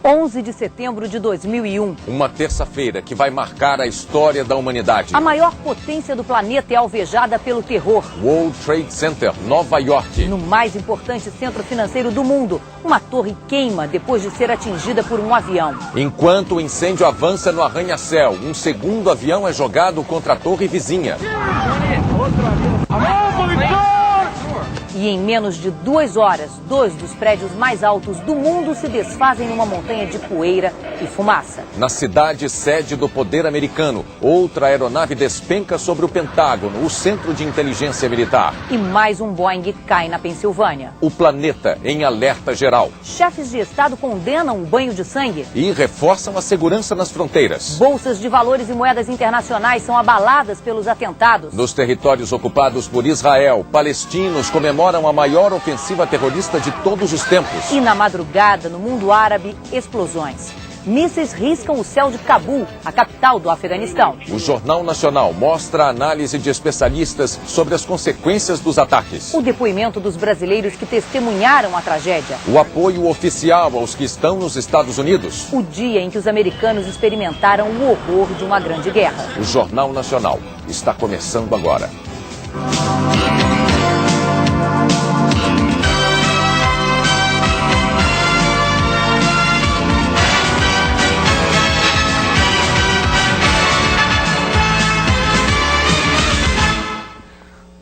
11 de setembro de 2001. Uma terça-feira que vai marcar a história da humanidade. A maior potência do planeta é alvejada pelo terror. World Trade Center, Nova York. No mais importante centro financeiro do mundo, uma torre queima depois de ser atingida por um avião. Enquanto o incêndio avança no arranha-céu, um segundo avião é jogado contra a torre vizinha. E em menos de 2 horas, 2 dos prédios mais altos do mundo se desfazem numa montanha de poeira e fumaça. Na cidade sede do poder americano, outra aeronave despenca sobre o Pentágono, o centro de inteligência militar. E mais um Boeing cai na Pensilvânia. O planeta em alerta geral. Chefes de Estado condenam o banho de sangue. E reforçam a segurança nas fronteiras. Bolsas de valores e moedas internacionais são abaladas pelos atentados. Nos territórios ocupados por Israel, palestinos comemoram a maior ofensiva terrorista de todos os tempos. E na madrugada, no mundo árabe, explosões. Mísseis riscam o céu de Cabul, a capital do Afeganistão. O Jornal Nacional mostra a análise de especialistas sobre as consequências dos ataques. O depoimento dos brasileiros que testemunharam a tragédia. O apoio oficial aos que estão nos Estados Unidos. O dia em que os americanos experimentaram o horror de uma grande guerra. O Jornal Nacional está começando agora.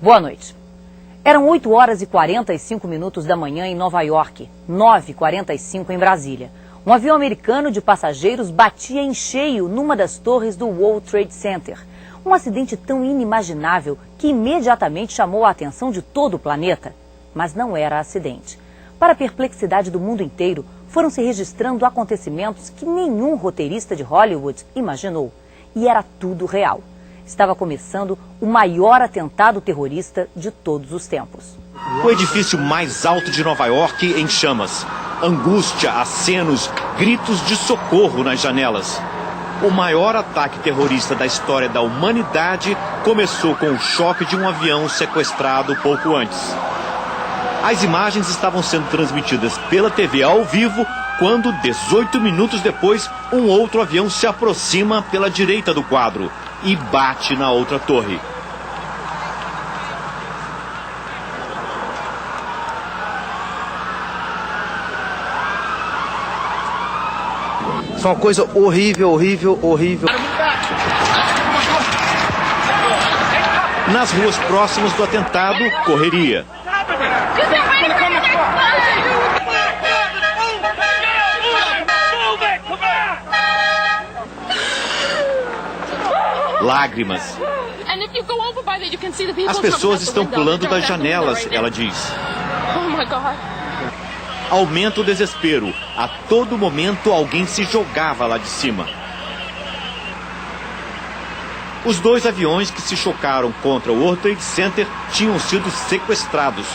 Boa noite. Eram 8 horas e 45 minutos da manhã em Nova York, 9h45 em Brasília. Um avião americano de passageiros batia em cheio numa das torres do World Trade Center. Um acidente tão inimaginável que imediatamente chamou a atenção de todo o planeta. Mas não era acidente. Para a perplexidade do mundo inteiro, foram se registrando acontecimentos que nenhum roteirista de Hollywood imaginou. E era tudo real. Estava começando o maior atentado terrorista de todos os tempos. O edifício mais alto de Nova York em chamas. Angústia, acenos, gritos de socorro nas janelas. O maior ataque terrorista da história da humanidade começou com o choque de um avião sequestrado pouco antes. As imagens estavam sendo transmitidas pela TV ao vivo quando, 18 minutos depois, um outro avião se aproxima pela direita do quadro e bate na outra torre. Isso é uma coisa horrível, horrível, horrível. Nas ruas próximas do atentado, correria. Lágrimas. As pessoas estão pulando das janelas, ela diz. Aumenta o desespero. A todo momento alguém se jogava lá de cima. Os 2 aviões que se chocaram contra o World Trade Center tinham sido sequestrados.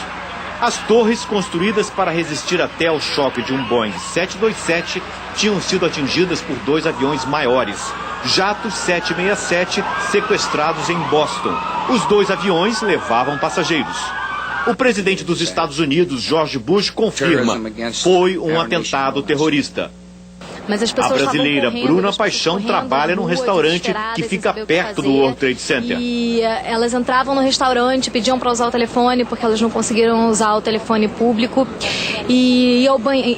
As torres, construídas para resistir até ao choque de um Boeing 727, tinham sido atingidas por 2 aviões maiores. Jatos 767 sequestrados em Boston. Os 2 aviões levavam passageiros. O presidente dos Estados Unidos, George Bush, confirma: foi um atentado terrorista. Mas as A pessoas brasileira Bruna Paixão trabalha num restaurante que fica perto do World Trade Center. E elas entravam no restaurante, pediam para usar o telefone porque elas não conseguiram usar o telefone público. E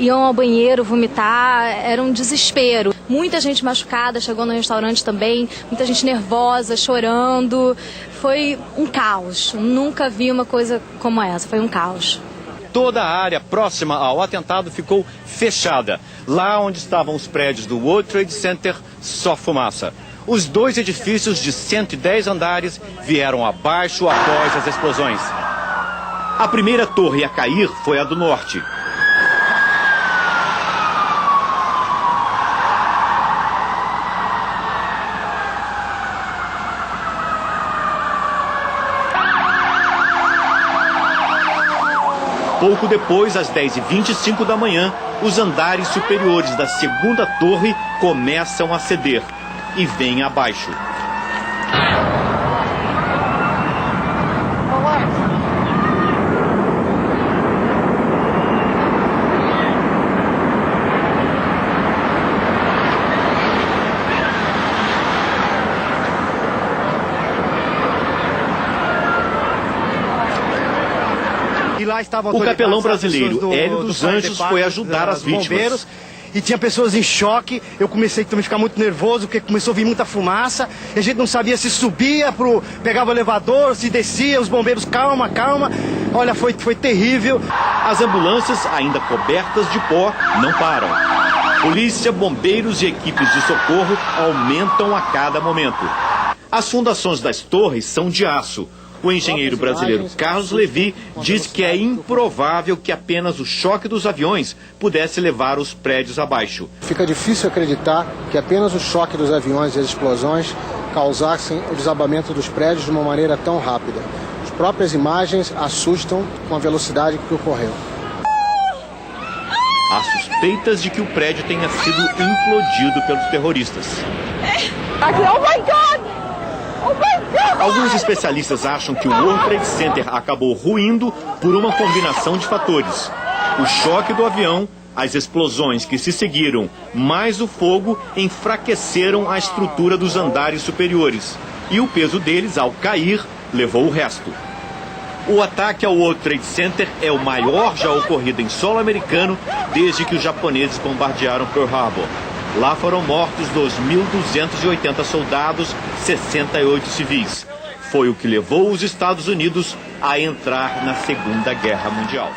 iam ao banheiro vomitar, era um desespero. Muita gente machucada chegou no restaurante também, muita gente nervosa, chorando. Foi um caos. Nunca vi uma coisa como essa, foi um caos. Toda a área próxima ao atentado ficou fechada. Lá onde estavam os prédios do World Trade Center, só fumaça. Os 2 edifícios de 110 andares vieram abaixo após as explosões. A primeira torre a cair foi a do norte. Pouco depois, às 10h25 da manhã, os andares superiores da segunda torre começam a ceder e vêm abaixo. lá estavam O capelão brasileiro Hélio dos Anjos foi ajudar as vítimas. Bombeiros, e tinha pessoas em choque. Eu comecei também a ficar muito nervoso, porque começou a vir muita fumaça. E a gente não sabia se subia, pegava o elevador, se descia. Os bombeiros, calma, calma. Olha, foi terrível. As ambulâncias, ainda cobertas de pó, não param. Polícia, bombeiros e equipes de socorro aumentam a cada momento. As fundações das torres são de aço. O engenheiro brasileiro Carlos Levi diz que é improvável que apenas o choque dos aviões pudesse levar os prédios abaixo. Fica difícil acreditar que apenas o choque dos aviões e as explosões causassem o desabamento dos prédios de uma maneira tão rápida. As próprias imagens assustam com a velocidade que ocorreu. Há suspeitas de que o prédio tenha sido implodido pelos terroristas. Oh my God! Oh my God! Alguns especialistas acham que o World Trade Center acabou ruindo por uma combinação de fatores. O choque do avião, as explosões que se seguiram, mais o fogo enfraqueceram a estrutura dos andares superiores. E o peso deles, ao cair, levou o resto. O ataque ao World Trade Center é o maior já ocorrido em solo americano desde que os japoneses bombardearam Pearl Harbor. Lá foram mortos 2.280 soldados, 68 civis. Foi o que levou os Estados Unidos a entrar na Segunda Guerra Mundial.